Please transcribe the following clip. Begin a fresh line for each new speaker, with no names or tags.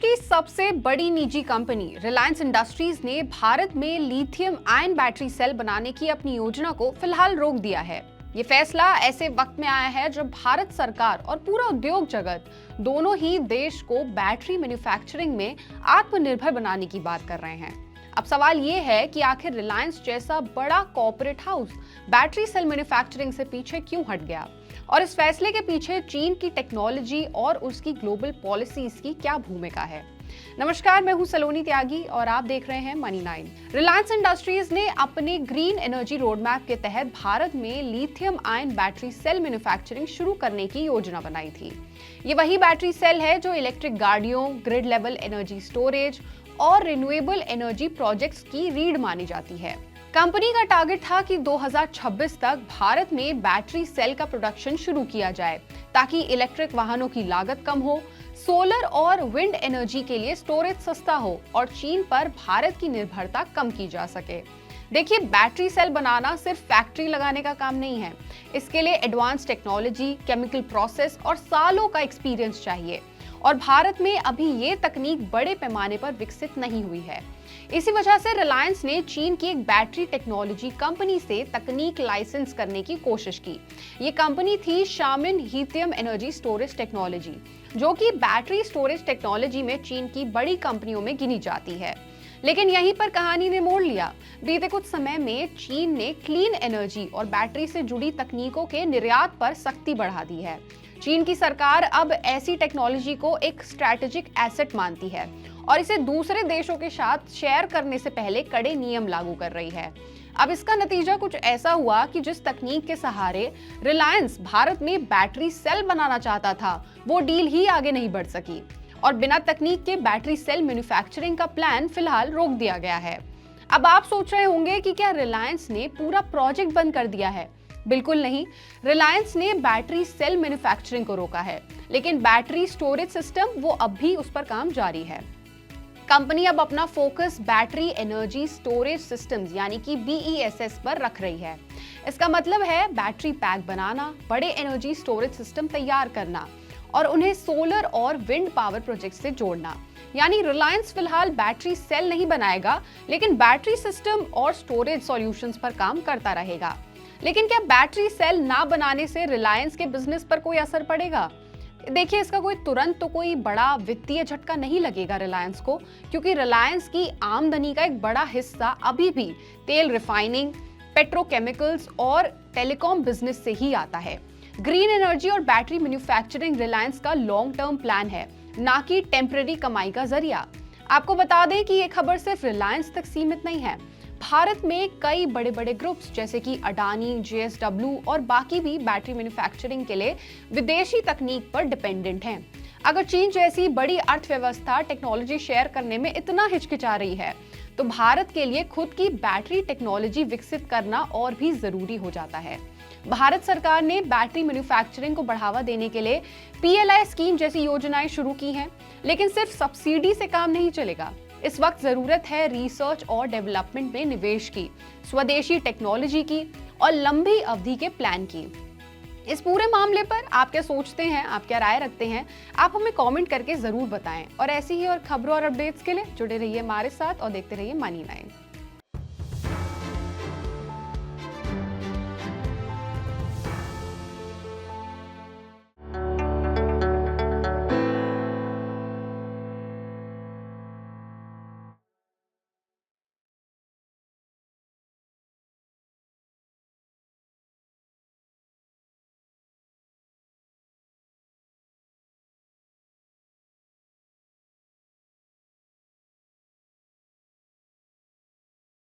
की सबसे बड़ी निजी कंपनी रिलायंस इंडस्ट्रीज ने भारत में लिथियम आयन बैटरी सेल बनाने की अपनी योजना को फिलहाल रोक दिया है। ये फैसला ऐसे वक्त में आया है जब भारत सरकार और पूरा उद्योग जगत दोनों ही देश को बैटरी मैन्युफैक्चरिंग में आत्मनिर्भर बनाने की बात कर रहे हैं। अब सवाल ये है कि आखिर रिलायंस जैसा बड़ा corporate house battery cell manufacturing से पीछे क्यों हट गया और इस फैसले के पीछे चीन की टेक्नोलॉजी और उसकी ग्लोबल पॉलिसीज की क्या भूमिका है। नमस्कार, मैं हूं सलोनी त्यागी और आप देख रहे हैं मनी 9। रिलायंस इंडस्ट्रीज ने अपने ग्रीन एनर्जी रोडमैप के तहत भारत में lithium ion battery cell manufacturing शुरू करने की योजना बनाई थी। ये वही बैटरी सेल है जो इलेक्ट्रिक गाड़ियों, ग्रिड लेवल एनर्जी स्टोरेज और रिन्यूएबल एनर्जी प्रोजेक्ट्स की रीढ़ मानी जाती है। कंपनी का टारगेट था कि 2026 तक भारत में बैटरी सेल का प्रोडक्शन शुरू किया जाए ताकि इलेक्ट्रिक वाहनों की लागत कम हो, सोलर और विंड एनर्जी के लिए स्टोरेज सस्ता हो और चीन पर भारत की निर्भरता कम की जा सके। देखिए, बैटरी सेल बनाना सिर्फ फैक्ट्री लगाने का काम नहीं है। इसके लिए एडवांस टेक्नोलॉजी, केमिकल प्रोसेस और सालों का एक्सपीरियंस चाहिए और भारत में अभी ये तकनीक बड़े पैमाने पर विकसित नहीं हुई है। इसी वजह से रिलायंस ने चीन की एक बैटरी टेक्नोलॉजी कंपनी से तकनीक लाइसेंस करने की कोशिश की। ये कंपनी थी शामिन लिथियम एनर्जी स्टोरेज टेक्नोलॉजी, जो कि बैटरी स्टोरेज टेक्नोलॉजी में चीन की बड़ी कंपनियों में गिनी जाती है। लेकिन यहीं पर कहानी ने मोड़ लिया। बीते कुछ समय में चीन ने क्लीन एनर्जी और बैटरी से जुड़ी तकनीकों के निर्यात पर सख्ती बढ़ा दी है। चीन की सरकार अब ऐसी टेक्नोलॉजी को एक स्ट्रैटेजिक एसेट मानती है और इसे दूसरे देशों के साथ शेयर करने से पहले कड़े नियम लागू कर रही है। अब इसका नतीजा कुछ ऐसा हुआ कि जिस तकनीक के सहारे रिलायंस भारत में बैटरी सेल बनाना चाहता था, वो डील ही आगे नहीं बढ़ सकी और बिना तकनीक के बैटरी सेल मैन्युफैक्चरिंग का प्लान फिलहाल रोक दिया गया है। अब आप सोच रहे होंगे कि क्या रिलायंस ने पूरा प्रोजेक्ट बंद कर दिया है? बिल्कुल नहीं। रिलायंस ने बैटरी सेल मैन्युफैक्चरिंग को रोका है, लेकिन बैटरी स्टोरेज सिस्टम वो अब भी उस पर काम जारी है। कंपनी अब अपना focus battery energy storage systems यानी कि BESS पर रख रही है। इसका मतलब है बैटरी पैक बनाना, बड़े एनर्जी स्टोरेज सिस्टम तैयार करना और उन्हें सोलर और विंड पावर प्रोजेक्ट से जोड़ना। यानी रिलायंस फिलहाल बैटरी सेल नहीं बनाएगा, लेकिन बैटरी सिस्टम और स्टोरेज सॉल्यूशंस पर काम करता रहेगा। लेकिन क्या बैटरी सेल ना बनाने से रिलायंस के बिजनेस पर कोई असर पड़ेगा? देखिए, इसका कोई तुरंत तो कोई बड़ा वित्तीय झटका नहीं लगेगा रिलायंस को, क्योंकि रिलायंस की आमदनी का एक बड़ा हिस्सा अभी भी तेल रिफाइनिंग, पेट्रोकेमिकल्स और टेलीकॉम बिजनेस से ही आता है। ग्रीन एनर्जी और बैटरी मैन्युफैक्चरिंग रिलायंस का लॉन्ग टर्म प्लान है, ना कि टेम्पररी कमाई का जरिया। आपको बता दें कि ये खबर सिर्फ रिलायंस तक सीमित नहीं है। भारत में कई बड़े बड़े ग्रुप्स जैसे कि अडानी, JSW और बाकी भी बैटरी मैन्युफैक्चरिंग के लिए विदेशी तकनीक पर डिपेंडेंट हैं। अगर चीन जैसी बड़ी अर्थव्यवस्था टेक्नोलॉजी शेयर करने में इतना हिचकिचा रही है, तो भारत के लिए खुद की बैटरी टेक्नोलॉजी विकसित करना और भी जरूरी हो जाता है। भारत सरकार ने बैटरी मैन्युफैक्चरिंग को बढ़ावा देने के लिए PLI स्कीम जैसी योजनाएं शुरू की हैं, लेकिन सिर्फ सब्सिडी से काम नहीं चलेगा। इस वक्त जरूरत है रिसर्च और डेवलपमेंट में निवेश की, स्वदेशी टेक्नोलॉजी की और लंबी अवधि के प्लान की। इस पूरे मामले पर आप क्या सोचते हैं, आप क्या राय रखते हैं? आप हमें कमेंट करके जरूर बताएं और ऐसी ही और खबरों और अपडेट्स के लिए जुड़े रहिए हमारे साथ और देखते रहिए मनी 9।